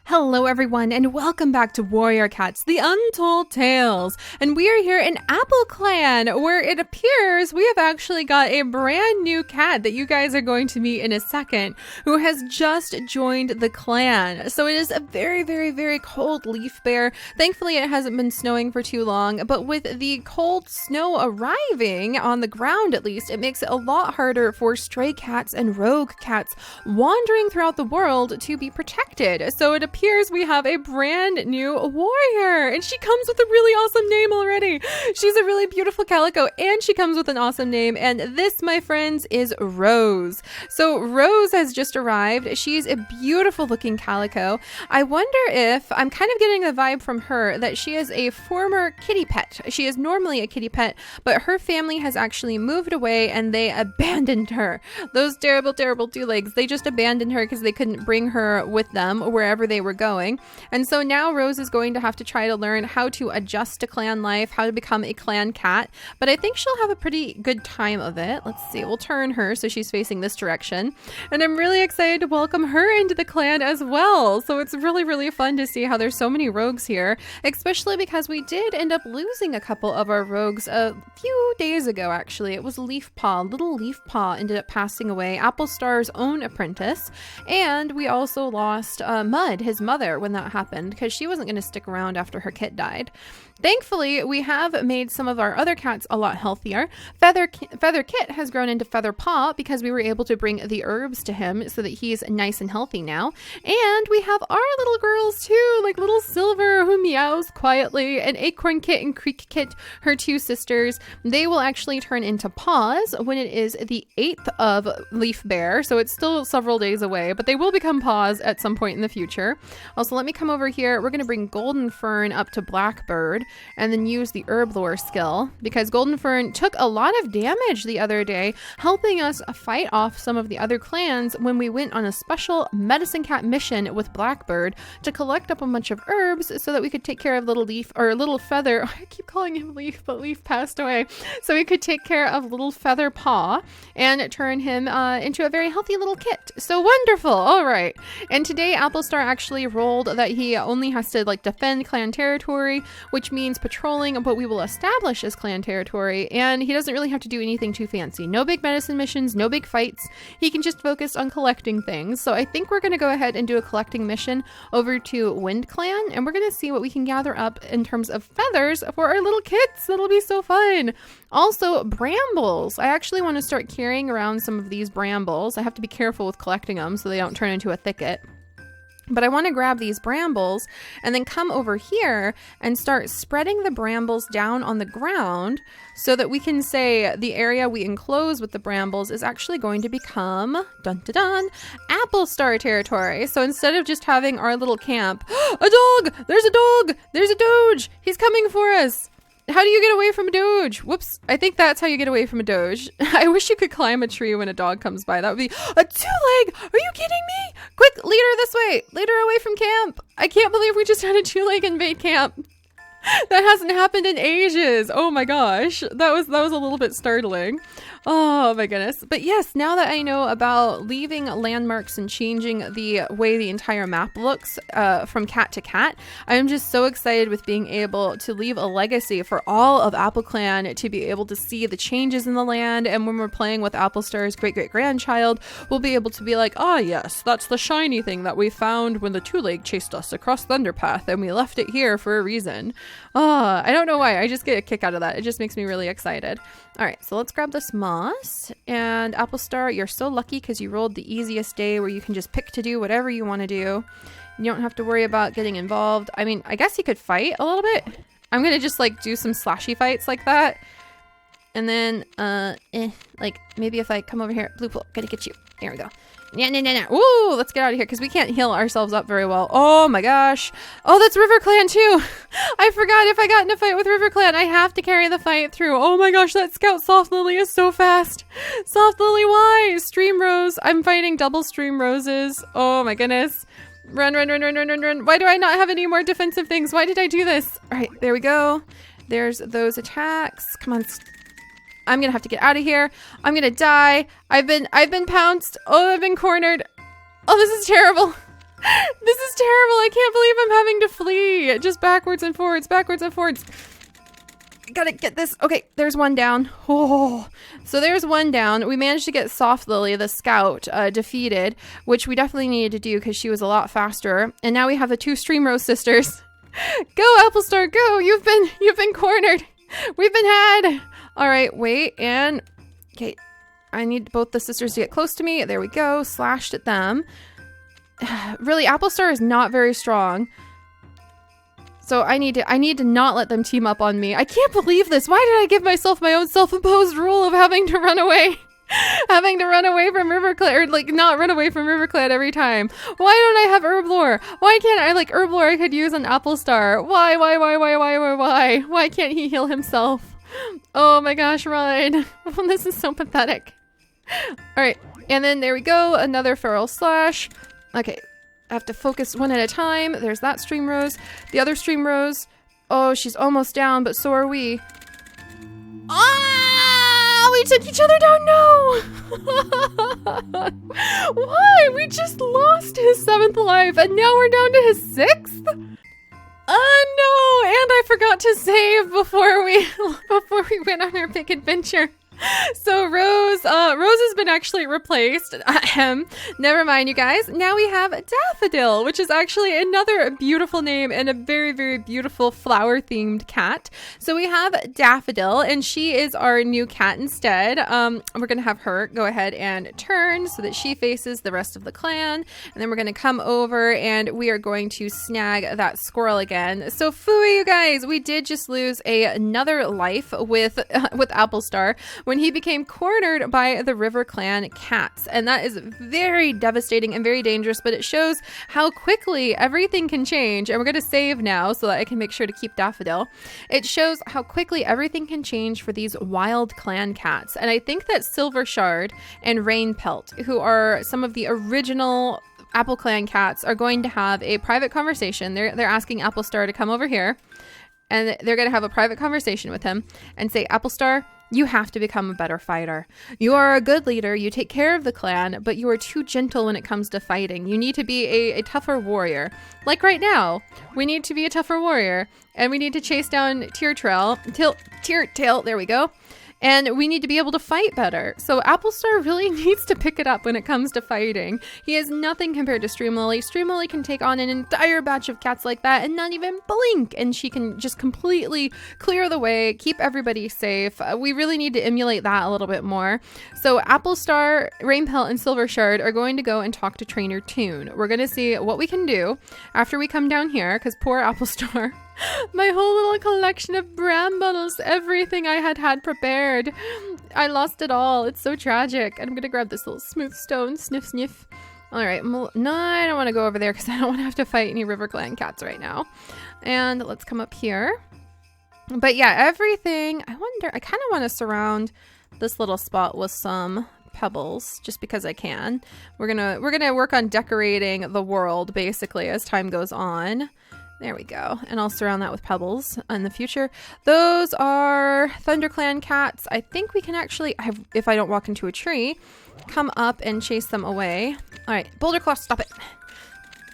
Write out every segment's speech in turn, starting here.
Hello everyone and welcome back to Warrior Cats, the Untold Tales. And we are here in RiverClan, where it appears we have actually got a brand new cat that you guys are going to meet in a second, who has just joined the clan. So it is a very, very, very cold leaf bear. Thankfully it hasn't been snowing for too long, but with the cold snow arriving, on the ground at least, it makes it a lot harder for stray cats and rogue cats wandering throughout the world to be protected. So it appears we have a brand new warrior, and she comes with a really awesome name already. She's a really beautiful calico, and she comes with an awesome name, and this, my friends, is Rose. So Rose has just arrived. She's a beautiful looking calico. I wonder if, I'm kind of getting the vibe from her that she is a former kitty pet. She is normally a kitty pet, but her family has actually moved away and they abandoned her. Those terrible, terrible two legs, they just abandoned her because they couldn't bring her with them wherever they were going. And so now Rose is going to have to try to learn how to adjust to clan life, how to become a clan cat, but I think she'll have a pretty good time of it. Let's see, we'll turn her so she's facing this direction, and I'm really excited to welcome her into the clan as well. So it's really, really fun to see how there's so many rogues here, especially because we did end up losing a couple of our rogues a few days ago. Actually, it was Leafpaw. Little Leafpaw ended up passing away, Applestar's own apprentice, and we also lost Mud, his mother, when that happened, because she wasn't going to stick around after her kit died. Thankfully, we have made some of our other cats a lot healthier. Feather Kit has grown into Feather Paw because we were able to bring the herbs to him so that he's nice and healthy now. And we have our little girls too, like little Silver, who meows quietly, and Acorn Kit and Creek Kit, her two sisters. They will actually turn into Paws when it is the 8th of Leaf Bear, so it's still several days away, but they will become Paws at some point in the future. Also, let me come over here. We're going to bring Golden Fern up to Blackbird and then use the herb lore skill, because Golden Fern took a lot of damage the other day, helping us fight off some of the other clans when we went on a special medicine cat mission with Blackbird to collect up a bunch of herbs so that we could take care of little Leaf, or little Feather. I keep calling him Leaf, but Leaf passed away. So we could take care of little Feather Paw and turn him into a very healthy little kit. So wonderful. All right. And today Applestar actually rolled that he only has to defend clan territory, which means patrolling what we will establish as clan territory, and he doesn't really have to do anything too fancy. No big medicine missions, no big fights. He can just focus on collecting things. So I think we're going to go ahead and do a collecting mission over to WindClan, and we're going to see what we can gather up in terms of feathers for our little kits. That'll be so fun. Also, brambles. I actually want to start carrying around some of these brambles. I have to be careful with collecting them so they don't turn into a thicket. But I want to grab these brambles and then come over here and start spreading the brambles down on the ground so that we can say the area we enclose with the brambles is actually going to become, dun dun dun, Applestar territory. So instead of just having our little camp, a dog! There's a dog! There's a Doge! He's coming for us! How do you get away from a Doge? Whoops. I think that's how you get away from a Doge. I wish you could climb a tree when a dog comes by. That would be a two-leg. Are you kidding me? Quick, lead her this way. Lead her away from camp. I can't believe we just had a two-leg invade camp. That hasn't happened in ages. Oh my gosh. That was a little bit startling. Oh my goodness. But yes, now that I know about leaving landmarks and changing the way the entire map looks from cat to cat, I'm just so excited with being able to leave a legacy for all of RiverClan to be able to see the changes in the land. And when we're playing with Applestar's great-great-grandchild, we'll be able to be like, ah, yes, that's the shiny thing that we found when the two-leg chased us across Thunderpath, and we left it here for a reason. Oh, I don't know why. I just get a kick out of that. It just makes me really excited. All right, so let's grab this moss. And Applestar, you're so lucky because you rolled the easiest day where you can just pick to do whatever you want to do. You don't have to worry about getting involved. I mean, I guess he could fight a little bit. I'm going to just do some slashy fights like that. And then, maybe if I come over here, Blue Pool, gotta get you. There we go. No. Ooh, let's get out of here because we can't heal ourselves up very well. Oh my gosh. Oh, that's RiverClan too. I forgot if I got in a fight with RiverClan, I have to carry the fight through. Oh my gosh, that Scout Soft Lily is so fast. Soft Lily, why? Stream Rose. I'm fighting double Stream Roses. Oh my goodness. Run. Why do I not have any more defensive things? Why did I do this? All right, there we go. There's those attacks. Come on. I'm gonna have to get out of here. I'm gonna die. I've been pounced. Oh, I've been cornered. Oh, this is terrible. This is terrible. I can't believe I'm having to flee. Just backwards and forwards, backwards and forwards. Gotta get this. Okay, there's one down. Oh, so there's one down. We managed to get Soft Lily, the scout, defeated, which we definitely needed to do because she was a lot faster. And now we have the 2 Streamrose sisters. Go, Applestar, go! You've been cornered. We've been had. All right, wait, and okay, I need both the sisters to get close to me. There we go. Slashed at them. Really, Applestar is not very strong. So I need to not let them team up on me. I can't believe this. Why did I give myself my own self-imposed rule of having to run away? Having to run away from RiverClan, or like not run away from RiverClan every time. Why don't I have Herblore? Why can't I, like, Herblore I could use on Applestar? Why? Why can't he heal himself? Oh my gosh, Ryan. This is so pathetic. Alright, and then there we go. Another Feral Slash. Okay. I have to focus one at a time. There's that Streamrose. The other Streamrose. Oh, she's almost down, but so are we. Ah! We took each other down. No! Why? We just lost his 7th life, and now we're down to his 6th? Oh no! And I forgot to save before we went on our big adventure. So Rose has been actually replaced. Never mind, you guys. Now we have Daffodil, which is actually another beautiful name and a very, very beautiful flower-themed cat. So we have Daffodil, and she is our new cat instead. We're going to have her go ahead and turn so that she faces the rest of the clan. And then we're going to come over, and we are going to snag that squirrel again. So phooey, you guys. We did just lose another life with Applestar when he became cornered by the RiverClan cats. And that is very devastating and very dangerous, but it shows how quickly everything can change. And we're going to save now so that I can make sure to keep Daffodil. It shows how quickly everything can change for these wild clan cats. And I think that Silver Shard and Rainpelt, who are some of the original Apple Clan cats, are going to have a private conversation. They're asking Applestar to come over here, and they're going to have a private conversation with him and say, Applestar, you have to become a better fighter. You are a good leader. You take care of the clan, but you are too gentle when it comes to fighting. You need to be a tougher warrior. Like right now, we need to be a tougher warrior, and we need to chase down Tear-Tail. There we go. And we need to be able to fight better. So Applestar really needs to pick it up when it comes to fighting. He is nothing compared to Streamlily. Streamlily can take on an entire batch of cats like that and not even blink. And she can just completely clear the way, keep everybody safe. We really need to emulate that a little bit more. So Applestar, Rainpelt, and Silver Shard are going to go and talk to Trainer Toon. We're going to see what we can do after we come down here, because poor Applestar. My whole little collection of brambles, everything I had prepared. I lost it all. It's so tragic. I'm going to grab this little smooth stone. Sniff, sniff. All right. No, I don't want to go over there because I don't want to have to fight any RiverClan cats right now. And let's come up here. But yeah, everything. I wonder, I kind of want to surround this little spot with some pebbles just because I can. We're gonna work on decorating the world basically as time goes on. There we go. And I'll surround that with pebbles in the future. Those are ThunderClan cats. I think we can actually, if I don't walk into a tree, come up and chase them away. All right, Boulder Claw, stop it.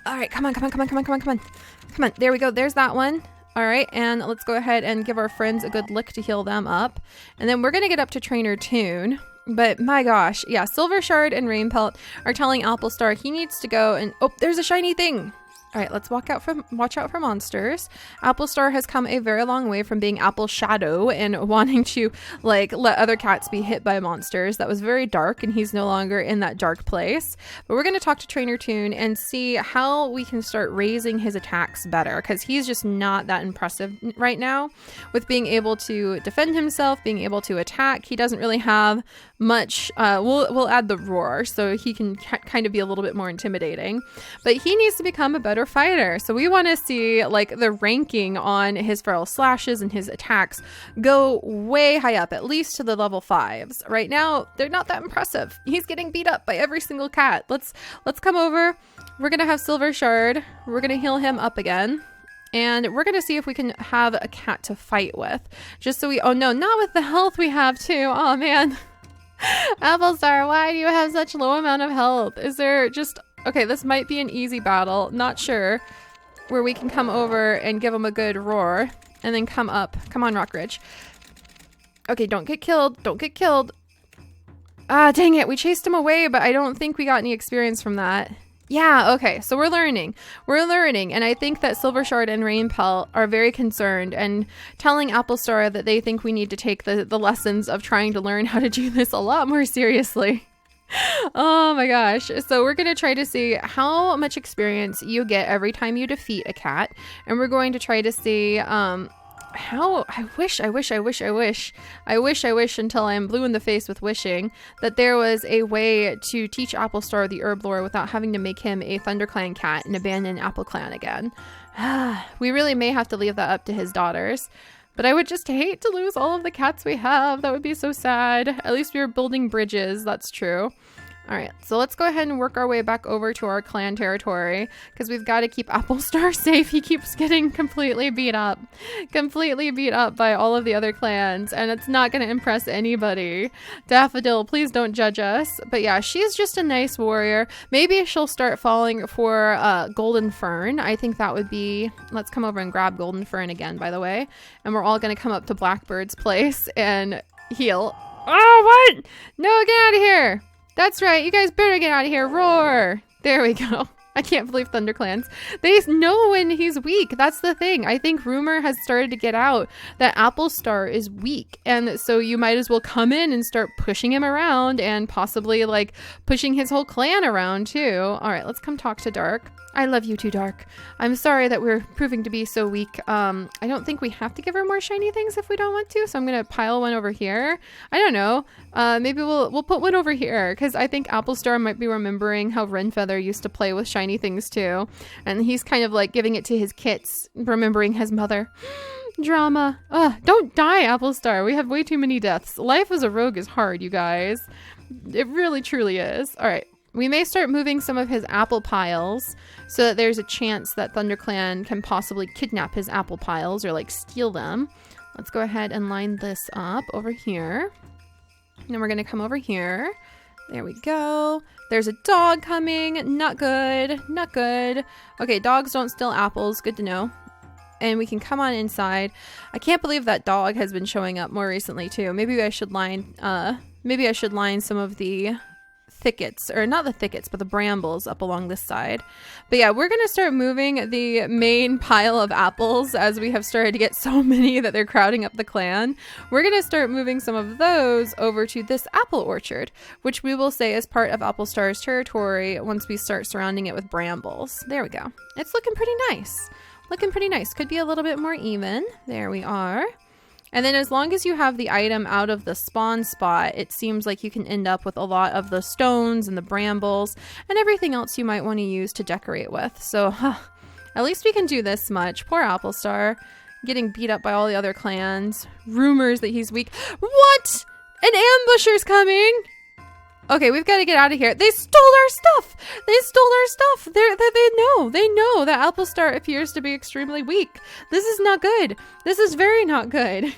All right, come on. There we go. There's that one. All right, and let's go ahead and give our friends a good lick to heal them up. And then we're going to get up to Trainer Toon. But my gosh, yeah, Silver Shard and Rainpelt are telling Applestar he needs to go and, oh, there's a shiny thing. All right, let's watch out for monsters. Applestar has come a very long way from being Apple Shadow and wanting to like let other cats be hit by monsters. That was very dark, and he's no longer in that dark place. But we're going to talk to Trainer Toon and see how we can start raising his attacks better, because he's just not that impressive right now with being able to defend himself, being able to attack. He doesn't really have much. We'll add the roar so he can kind of be a little bit more intimidating, but he needs to become a better fighter. So we want to see like the ranking on his feral slashes and his attacks go way high up, at least to the level 5s. Right now they're not that impressive. He's getting beat up by every single cat. Let's come over. We're gonna have Silver Shard. We're gonna heal him up again. And we're going to see if we can have a cat to fight with. Just so we, oh no, not with the health we have too. Oh man. Applestar, why do you have such low amount of health? Is there just Okay, this might be an easy battle. Not sure. Where we can come over and give him a good roar. And then come up. Come on, Rockridge. Okay, don't get killed. Don't get killed. Ah, dang it. We chased him away, but I don't think we got any experience from that. Yeah, okay. So we're learning. We're learning. And I think that Silvershard and Rainpelt are very concerned and telling Applestar that they think we need to take the lessons of trying to learn how to do this a lot more seriously. Oh my gosh. So we're going to try to see how much experience you get every time you defeat a cat. And we're going to try to see how I wish until I'm blue in the face with wishing that there was a way to teach Applestar the herb lore without having to make him a ThunderClan cat and abandon AppleClan again. We really may have to leave that up to his daughters. But I would just hate to lose all of the cats we have. That would be so sad. At least we were building bridges. That's true. All right, so let's go ahead and work our way back over to our clan territory because we've got to keep Applestar safe. He keeps getting completely beat up by all of the other clans, and it's not going to impress anybody. Daffodil, please don't judge us. But yeah, she's just a nice warrior. Maybe she'll start falling for Golden Fern. I think that would be... Let's come over and grab Golden Fern again, by the way. And we're all going to come up to Blackbird's place and heal. Oh, what? No, get out of here. That's right. You guys better get out of here. Roar. There we go. I can't believe ThunderClans. They know when he's weak. That's the thing. I think rumor has started to get out that Applestar is weak. And so you might as well come in and start pushing him around and possibly like pushing his whole clan around too. All right, let's come talk to Dark. I love you too, Dark. I'm sorry that we're proving to be so weak. I don't think we have to give her more shiny things if we don't want to. So I'm going to pile one over here. I don't know. Maybe we'll put one over here because I think Applestar might be remembering how Renfeather used to play with shiny things too. And he's kind of like giving it to his kits, remembering his mother. Drama. Don't die, Applestar. We have way too many deaths. Life as a rogue is hard, you guys. It really, truly is. All right. We may start moving some of his apple piles so that there's a chance that ThunderClan can possibly kidnap his apple piles or like steal them. Let's go ahead and line this up over here. And then we're going to come over here. There we go. There's a dog coming. Not good. Not good. Okay, dogs don't steal apples. Good to know. And we can come on inside. I can't believe that dog has been showing up more recently too. Maybe I should line some of the thickets, or not the thickets, but the brambles up along this side. But yeah, we're gonna start moving the main pile of apples as we have started to get so many that they're crowding up the clan. We're gonna start moving some of those over to this apple orchard, which we will say is part of Applestar's territory once we start surrounding it with brambles. There we go. It's looking pretty nice. Looking pretty nice. Could be a little bit more even. There we are. And then as long as you have the item out of the spawn spot, it seems like you can end up with a lot of the stones and the brambles and everything else you might want to use to decorate with. So at least we can do this much. Poor Applestar, getting beat up by all the other clans. Rumors that he's weak. What? An ambusher's coming? Okay, we've got to get out of here. They stole our stuff. They stole our stuff. They know that Applestar appears to be extremely weak. This is not good. This is very not good.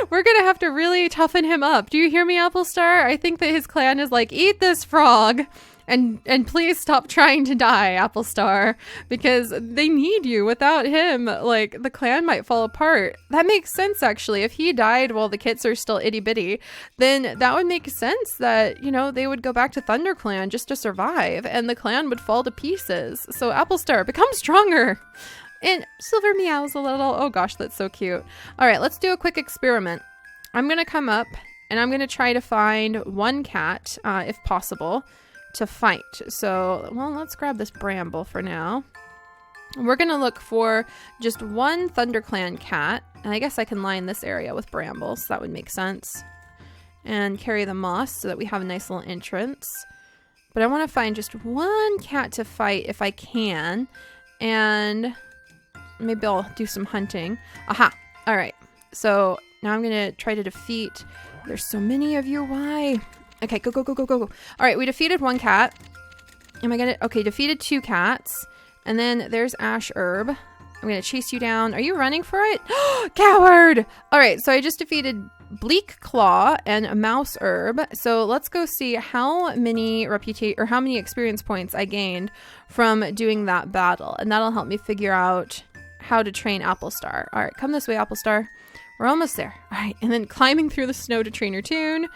We're going to have to really toughen him up. Do you hear me, Applestar? I think that his clan is like, eat this frog. And please stop trying to die, Applestar, because they need you. Without him, like, the clan might fall apart. That makes sense, actually. If he died while the kits are still itty-bitty, then that would make sense that, you know, they would go back to ThunderClan just to survive, and the clan would fall to pieces. So, Applestar, become stronger! And Silver meows a little. Oh gosh, that's so cute. All right, let's do a quick experiment. I'm going to come up, and I'm going to try to find one cat, if possible, to fight. So, well, let's grab this bramble for now. We're gonna look for just one ThunderClan cat, and I guess I can line this area with brambles. That would make sense. And carry the moss so that we have a nice little entrance. But I want to find just one cat to fight if I can, and maybe I'll do some hunting. Aha! All right. So now I'm gonna try to defeat. There's so many of you. Why? Okay, go. All right, we defeated one cat. Am I gonna... Okay, defeated two cats. And then there's Ash Herb. I'm gonna chase you down. Are you running for it? Coward! All right, so I just defeated Bleak Claw and a Mouse Herb. So let's go see how many how many experience points I gained from doing that battle. And that'll help me figure out how to train Applestar. All right, come this way, Applestar. We're almost there. All right, and then climbing through the snow to train your tune.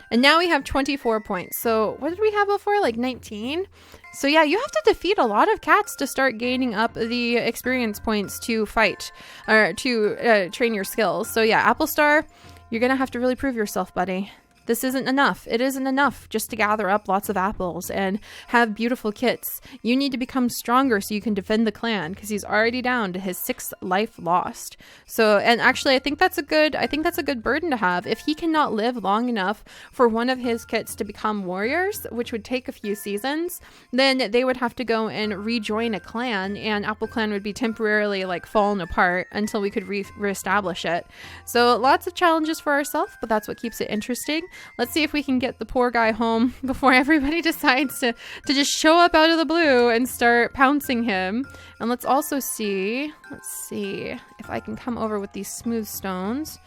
And now we have 24 points. So what did we have before? Like 19? So yeah, you have to defeat a lot of cats to start gaining up the experience points to fight or to train your skills. So yeah, Applestar, you're going to have to really prove yourself, buddy. This isn't enough. It isn't enough just to gather up lots of apples and have beautiful kits. You need to become stronger so you can defend the clan, because he's already down to his 6th life lost. So, and actually I think that's a good burden to have. If he cannot live long enough for one of his kits to become warriors, which would take a few seasons, then they would have to go and rejoin a clan, and Apple Clan would be temporarily like fallen apart until we could reestablish it. So lots of challenges for ourselves, but that's what keeps it interesting. Let's see if we can get the poor guy home before everybody decides to just show up out of the blue and start pouncing him. And let's see if I can come over with these smooth stones,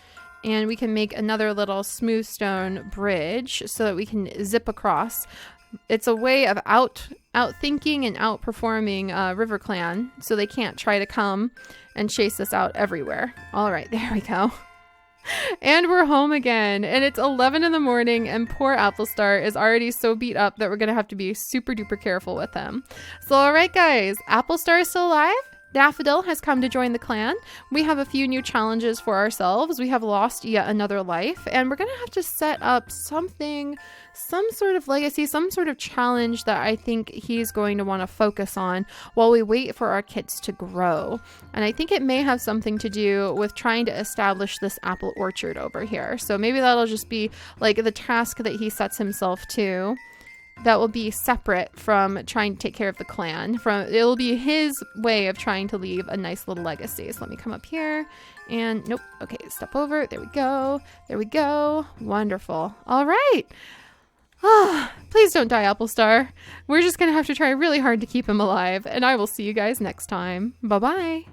and we can make another little smooth stone bridge so that we can zip across. It's a way of outthinking and outperforming RiverClan, so they can't try to come and chase us out everywhere. All right, there we go. And we're home again, and it's 11 in the morning, and poor Applestar is already so beat up that we're gonna have to be super duper careful with him. So all right guys, Applestar is still alive. Daffodil has come to join the clan. We have a few new challenges for ourselves. We have lost yet another life, and we're gonna have to set up something, some sort of legacy, some sort of challenge that I think he's going to want to focus on while we wait for our kits to grow. And I think it may have something to do with trying to establish this apple orchard over here. So maybe that'll just be like the task that he sets himself to. That will be separate from trying to take care of the clan. It'll be his way of trying to leave a nice little legacy. So let me come up here and nope. Okay, step over. There we go. There we go. Wonderful. All right. Please don't die, Applestar. We're just going to have to try really hard to keep him alive, and I will see you guys next time. Bye-bye.